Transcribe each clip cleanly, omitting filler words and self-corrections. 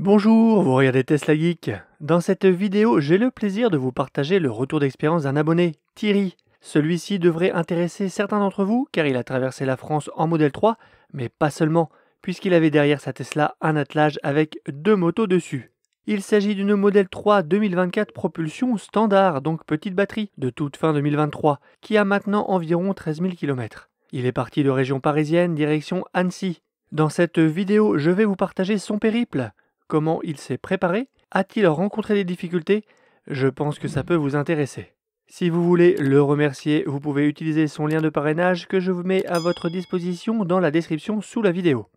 Bonjour, vous regardez Tesla Geek. Dans cette vidéo, j'ai le plaisir de vous partager le retour d'expérience d'un abonné, Thierry. Celui-ci devrait intéresser certains d'entre vous car il a traversé la France en modèle 3, mais pas seulement, puisqu'il avait derrière sa Tesla un attelage avec deux motos dessus. Il s'agit d'une modèle 3 2024 propulsion standard, donc petite batterie, de toute fin 2023, qui a maintenant environ 13 000 km. Il est parti de région parisienne direction Annecy. Dans cette vidéo, je vais vous partager son périple. Comment il s'est préparé? A-t-il rencontré des difficultés? Je pense que ça peut vous intéresser. Si vous voulez le remercier, vous pouvez utiliser son lien de parrainage que je vous mets à votre disposition dans la description sous la vidéo.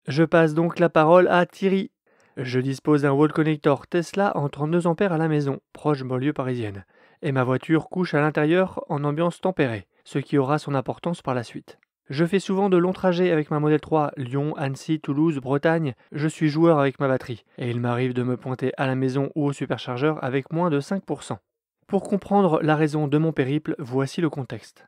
Je passe donc la parole à Thierry. Je dispose d'un wall connector Tesla en 32 A à la maison, proche banlieue parisienne. Et ma voiture couche à l'intérieur en ambiance tempérée, ce qui aura son importance par la suite. Je fais souvent de longs trajets avec ma modèle 3, Lyon, Annecy, Toulouse, Bretagne. Je suis joueur avec ma batterie, et il m'arrive de me pointer à la maison ou au superchargeur avec moins de 5%. Pour comprendre la raison de mon périple, voici le contexte.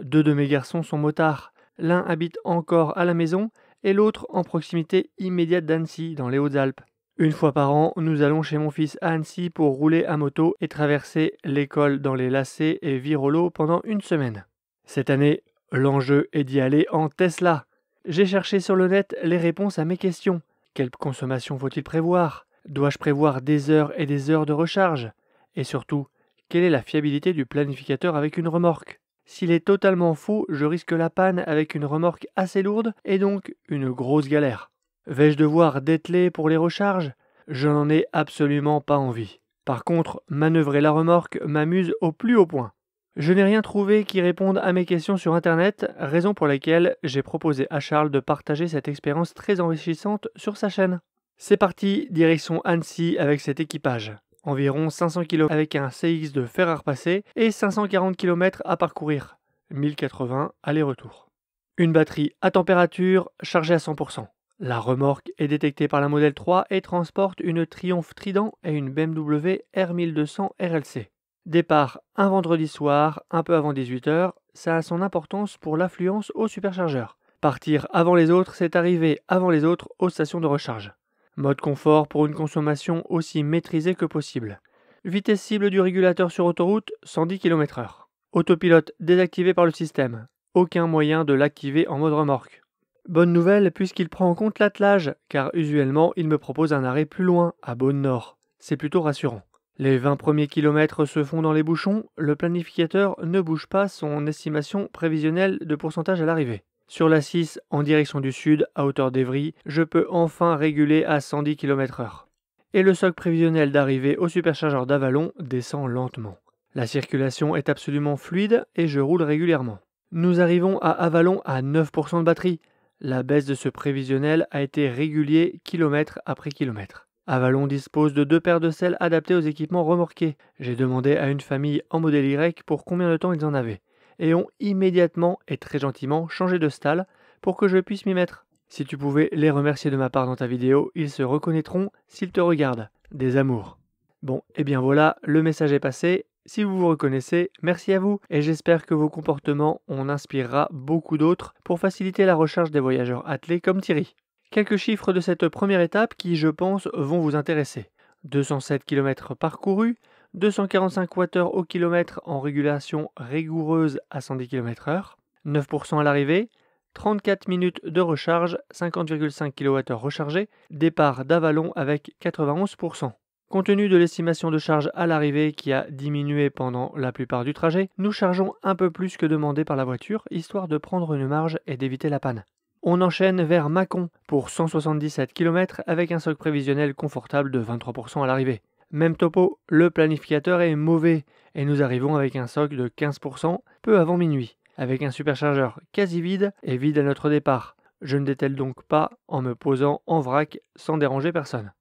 Deux de mes garçons sont motards. L'un habite encore à la maison, et l'autre en proximité immédiate d'Annecy, dans les Hautes-Alpes. Une fois par an, nous allons chez mon fils à Annecy pour rouler à moto et traverser l'école dans les lacets et Virolo pendant une semaine. Cette année, l'enjeu est d'y aller en Tesla. J'ai cherché sur le net les réponses à mes questions. Quelle consommation faut-il prévoir? Dois-je prévoir des heures et des heures de recharge? Et surtout, quelle est la fiabilité du planificateur avec une remorque? S'il est totalement faux, je risque la panne avec une remorque assez lourde et donc une grosse galère. Vais-je devoir dételer pour les recharges? Je n'en ai absolument pas envie. Par contre, manœuvrer la remorque m'amuse au plus haut point. Je n'ai rien trouvé qui réponde à mes questions sur internet, raison pour laquelle j'ai proposé à Charles de partager cette expérience très enrichissante sur sa chaîne. C'est parti, direction Annecy avec cet équipage. Environ 500 km avec un CX de fer à repasser et 540 km à parcourir, 1080 aller-retour. Une batterie à température chargée à 100%. La remorque est détectée par la modèle 3 et transporte une Triumph Trident et une BMW R1200 RLC. Départ un vendredi soir, un peu avant 18 h, ça a son importance pour l'affluence au superchargeur. Partir avant les autres, c'est arriver avant les autres aux stations de recharge. Mode confort pour une consommation aussi maîtrisée que possible. Vitesse cible du régulateur sur autoroute, 110 km/h. Autopilote désactivé par le système. Aucun moyen de l'activer en mode remorque. Bonne nouvelle puisqu'il prend en compte l'attelage, car usuellement il me propose un arrêt plus loin, à Beaune-Nord. C'est plutôt rassurant. Les 20 premiers kilomètres se font dans les bouchons, le planificateur ne bouge pas son estimation prévisionnelle de pourcentage à l'arrivée. Sur la 6, en direction du sud, à hauteur d'Evry, je peux enfin réguler à 110 km/h. Et le socle prévisionnel d'arrivée au superchargeur d'Avalon descend lentement. La circulation est absolument fluide et je roule régulièrement. Nous arrivons à Avalon à 9% de batterie. La baisse de ce prévisionnel a été régulier kilomètre après kilomètre. Avalon dispose de 2 paires de selles adaptées aux équipements remorqués. J'ai demandé à une famille en modèle Y pour combien de temps ils en avaient, et ont immédiatement et très gentiment changé de stalle pour que je puisse m'y mettre. Si tu pouvais les remercier de ma part dans ta vidéo, ils se reconnaîtront s'ils te regardent. Des amours. Bon, et bien voilà, le message est passé. Si vous vous reconnaissez, merci à vous, et j'espère que vos comportements en inspirera beaucoup d'autres pour faciliter la recharge des voyageurs attelés comme Thierry. Quelques chiffres de cette première étape qui, je pense, vont vous intéresser. 207 km parcourus, 245 Wh au kilomètre en régulation rigoureuse à 110 km/h, 9% à l'arrivée, 34 minutes de recharge, 50,5 kWh rechargés, départ d'Avalon avec 91%. Compte tenu de l'estimation de charge à l'arrivée qui a diminué pendant la plupart du trajet, nous chargeons un peu plus que demandé par la voiture, histoire de prendre une marge et d'éviter la panne. On enchaîne vers Mâcon pour 177 km avec un socle prévisionnel confortable de 23% à l'arrivée. Même topo, le planificateur est mauvais et nous arrivons avec un socle de 15% peu avant minuit, avec un superchargeur quasi vide et vide à notre départ. Je ne détèle donc pas en me posant en vrac sans déranger personne.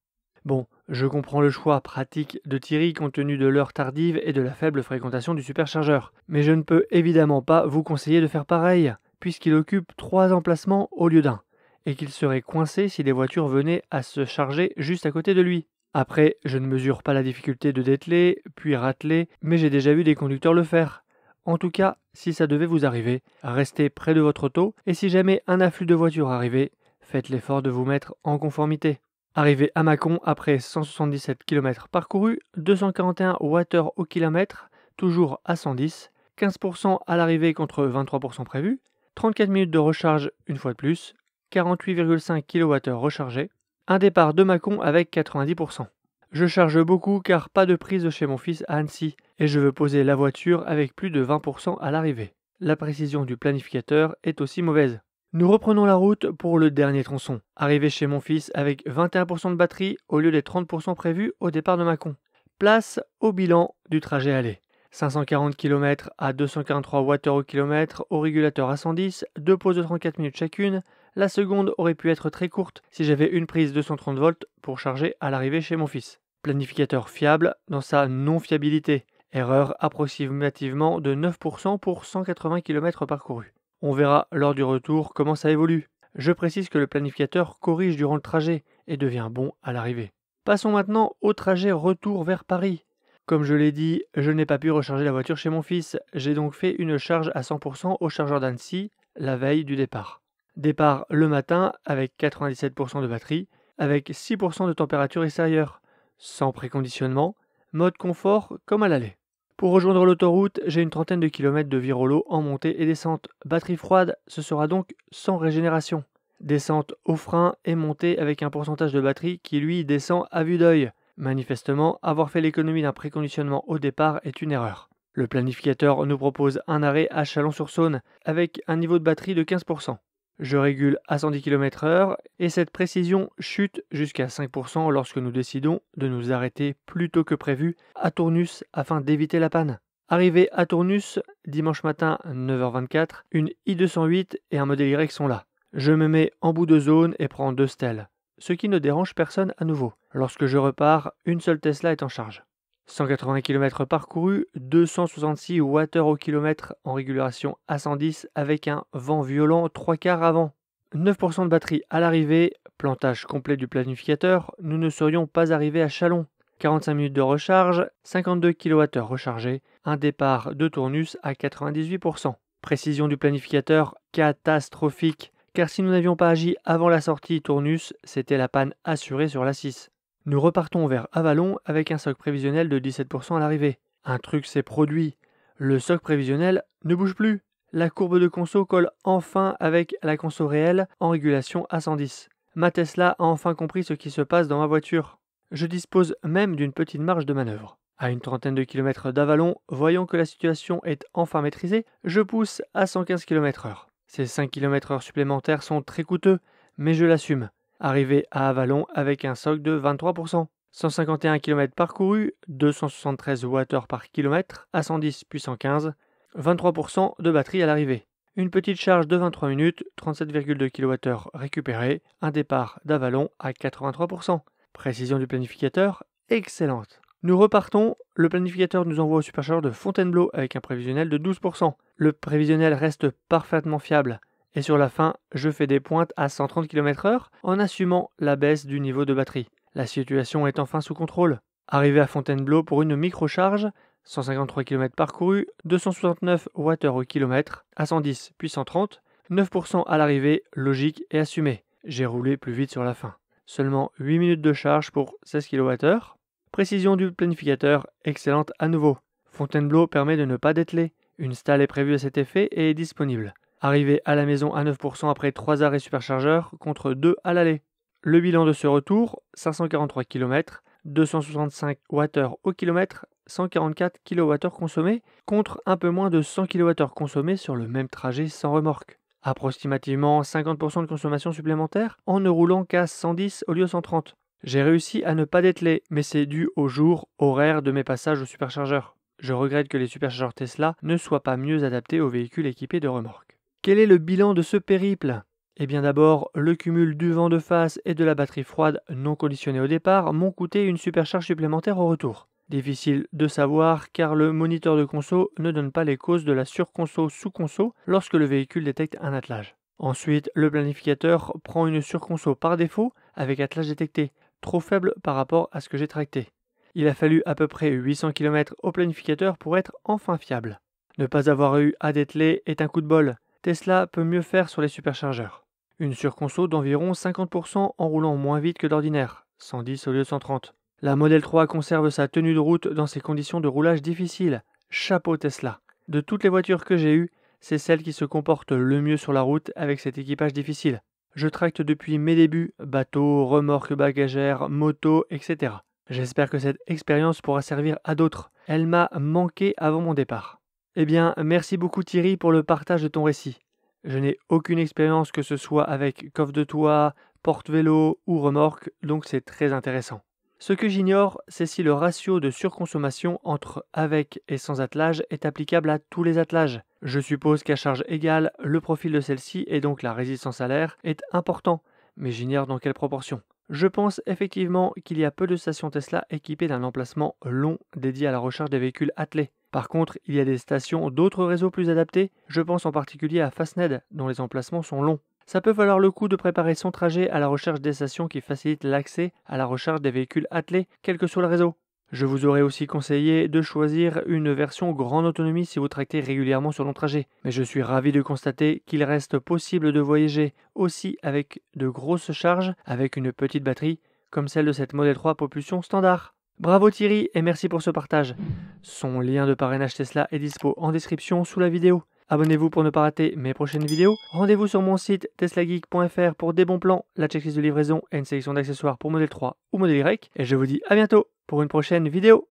Bon, je comprends le choix pratique de Thierry compte tenu de l'heure tardive et de la faible fréquentation du superchargeur, mais je ne peux évidemment pas vous conseiller de faire pareil, puisqu'il occupe 3 emplacements au lieu d'un. et qu'il serait coincé si des voitures venaient à se charger juste à côté de lui. Après, je ne mesure pas la difficulté de dételer, puis rateler, mais j'ai déjà vu des conducteurs le faire. En tout cas, si ça devait vous arriver, restez près de votre auto, et si jamais un afflux de voitures arrivait, faites l'effort de vous mettre en conformité. Arrivé à Mâcon après 177 km parcourus, 241 Wh au kilomètre, toujours à 110, 15% à l'arrivée contre 23% prévu, 34 minutes de recharge une fois de plus, 48,5 kWh rechargés, un départ de Mâcon avec 90%. Je charge beaucoup car pas de prise de chez mon fils à Annecy et je veux poser la voiture avec plus de 20% à l'arrivée. La précision du planificateur est aussi mauvaise. Nous reprenons la route pour le dernier tronçon. Arrivé chez mon fils avec 21% de batterie au lieu des 30% prévus au départ de Mâcon. Place au bilan du trajet aller. 540 km à 243 Wh au kilomètre, au régulateur à 110, deux pauses de 34 minutes chacune. La seconde aurait pu être très courte si j'avais une prise 230 volts pour charger à l'arrivée chez mon fils. Planificateur fiable dans sa non-fiabilité. Erreur approximativement de 9% pour 180 km parcourus. On verra lors du retour comment ça évolue. Je précise que le planificateur corrige durant le trajet et devient bon à l'arrivée. Passons maintenant au trajet retour vers Paris. Comme je l'ai dit, je n'ai pas pu recharger la voiture chez mon fils. J'ai donc fait une charge à 100% au chargeur d'Annecy la veille du départ. Départ le matin avec 97% de batterie, avec 6% de température extérieure, sans préconditionnement, mode confort comme à l'aller. Pour rejoindre l'autoroute, j'ai une trentaine de kilomètres de virolo en montée et descente. Batterie froide, ce sera donc sans régénération. Descente au frein et montée avec un pourcentage de batterie qui lui descend à vue d'œil. Manifestement, avoir fait l'économie d'un préconditionnement au départ est une erreur. Le planificateur nous propose un arrêt à Chalon-sur-Saône avec un niveau de batterie de 15%. Je régule à 110 km/h et cette précision chute jusqu'à 5% lorsque nous décidons de nous arrêter plus tôt que prévu à Tournus afin d'éviter la panne. Arrivé à Tournus, dimanche matin 9h24, une i208 et un modèle Y sont là. Je me mets en bout de zone et prends 2 stèles, ce qui ne dérange personne à nouveau. Lorsque je repars, une seule Tesla est en charge. 180 km parcourus, 266 Wh au kilomètre en régulation à 110 avec un vent violent 3/4 avant. 9% de batterie à l'arrivée, plantage complet du planificateur, nous ne serions pas arrivés à Chalon. 45 minutes de recharge, 52 kWh rechargés, un départ de Tournus à 98%. Précision du planificateur catastrophique, car si nous n'avions pas agi avant la sortie Tournus, c'était la panne assurée sur la 6. Nous repartons vers Avallon avec un soc prévisionnel de 17% à l'arrivée. Un truc s'est produit. Le soc prévisionnel ne bouge plus. La courbe de conso colle enfin avec la conso réelle en régulation à 110. Ma Tesla a enfin compris ce qui se passe dans ma voiture. Je dispose même d'une petite marge de manœuvre. À une trentaine de kilomètres d'Avallon, voyant que la situation est enfin maîtrisée, je pousse à 115 km/h. Ces 5 km/h supplémentaires sont très coûteux, mais je l'assume. Arrivé à Avallon avec un soc de 23%. 151 km parcourus, 273 Wh par kilomètre à 110 puis 115, 23% de batterie à l'arrivée. Une petite charge de 23 minutes, 37,2 kWh récupérés, un départ d'Avallon à 83%. Précision du planificateur, excellente. Nous repartons, le planificateur nous envoie au superchargeur de Fontainebleau avec un prévisionnel de 12%. Le prévisionnel reste parfaitement fiable. Et sur la fin, je fais des pointes à 130 km/h en assumant la baisse du niveau de batterie. La situation est enfin sous contrôle. Arrivé à Fontainebleau pour une microcharge, 153 km parcourus, 269 Wh au kilomètre, à 110 puis 130, 9% à l'arrivée, logique et assumé. J'ai roulé plus vite sur la fin. Seulement 8 minutes de charge pour 16 kWh. Précision du planificateur, excellente à nouveau. Fontainebleau permet de ne pas dételer. Une stalle est prévue à cet effet et est disponible. Arrivé à la maison à 9% après 3 arrêts superchargeurs contre 2 à l'aller. Le bilan de ce retour, 543 km, 265 Wh au kilomètre, 144 kWh consommés contre un peu moins de 100 kWh consommés sur le même trajet sans remorque. Approximativement 50% de consommation supplémentaire en ne roulant qu'à 110 au lieu de 130. J'ai réussi à ne pas dételer, mais c'est dû au jour horaire de mes passages au superchargeur. Je regrette que les superchargeurs Tesla ne soient pas mieux adaptés aux véhicules équipés de remorques. Quel est le bilan de ce périple ? Eh bien d'abord, le cumul du vent de face et de la batterie froide non conditionnée au départ m'ont coûté une supercharge supplémentaire au retour. Difficile de savoir car le moniteur de conso ne donne pas les causes de la surconso-sous-conso lorsque le véhicule détecte un attelage. Ensuite, le planificateur prend une surconso par défaut avec attelage détecté, trop faible par rapport à ce que j'ai tracté. Il a fallu à peu près 800 km au planificateur pour être enfin fiable. Ne pas avoir eu à dételer est un coup de bol. Tesla peut mieux faire sur les superchargeurs. Une surconso d'environ 50% en roulant moins vite que d'ordinaire, 110 au lieu de 130. La Model 3 conserve sa tenue de route dans ces conditions de roulage difficiles. Chapeau Tesla. De toutes les voitures que j'ai eues, c'est celle qui se comporte le mieux sur la route avec cet équipage difficile. Je tracte depuis mes débuts, bateau, remorque bagagère, moto, etc. J'espère que cette expérience pourra servir à d'autres. Elle m'a manqué avant mon départ. Eh bien, merci beaucoup Thierry pour le partage de ton récit. Je n'ai aucune expérience que ce soit avec coffre de toit, porte-vélo ou remorque, donc c'est très intéressant. Ce que j'ignore, c'est si le ratio de surconsommation entre avec et sans attelage est applicable à tous les attelages. Je suppose qu'à charge égale, le profil de celle-ci et donc la résistance à l'air est important, mais j'ignore dans quelle proportion. Je pense effectivement qu'il y a peu de stations Tesla équipées d'un emplacement long dédié à la recharge des véhicules attelés. Par contre, il y a des stations d'autres réseaux plus adaptés, je pense en particulier à Fastned, dont les emplacements sont longs. Ça peut valoir le coup de préparer son trajet à la recherche des stations qui facilitent l'accès à la recharge des véhicules attelés, quel que soit le réseau. Je vous aurais aussi conseillé de choisir une version grande autonomie si vous tractez régulièrement sur long trajet. Mais je suis ravi de constater qu'il reste possible de voyager aussi avec de grosses charges avec une petite batterie, comme celle de cette Model 3 propulsion standard. Bravo Thierry et merci pour ce partage. Son lien de parrainage Tesla est dispo en description sous la vidéo. Abonnez-vous pour ne pas rater mes prochaines vidéos. Rendez-vous sur mon site teslageek.fr pour des bons plans, la checklist de livraison et une sélection d'accessoires pour Model 3 ou Model Y. Et je vous dis à bientôt pour une prochaine vidéo.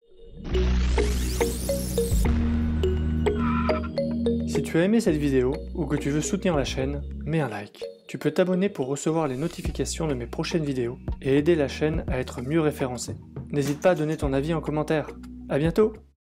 Si tu as aimé cette vidéo ou que tu veux soutenir la chaîne, mets un like. Tu peux t'abonner pour recevoir les notifications de mes prochaines vidéos et aider la chaîne à être mieux référencée. N'hésite pas à donner ton avis en commentaire. À bientôt!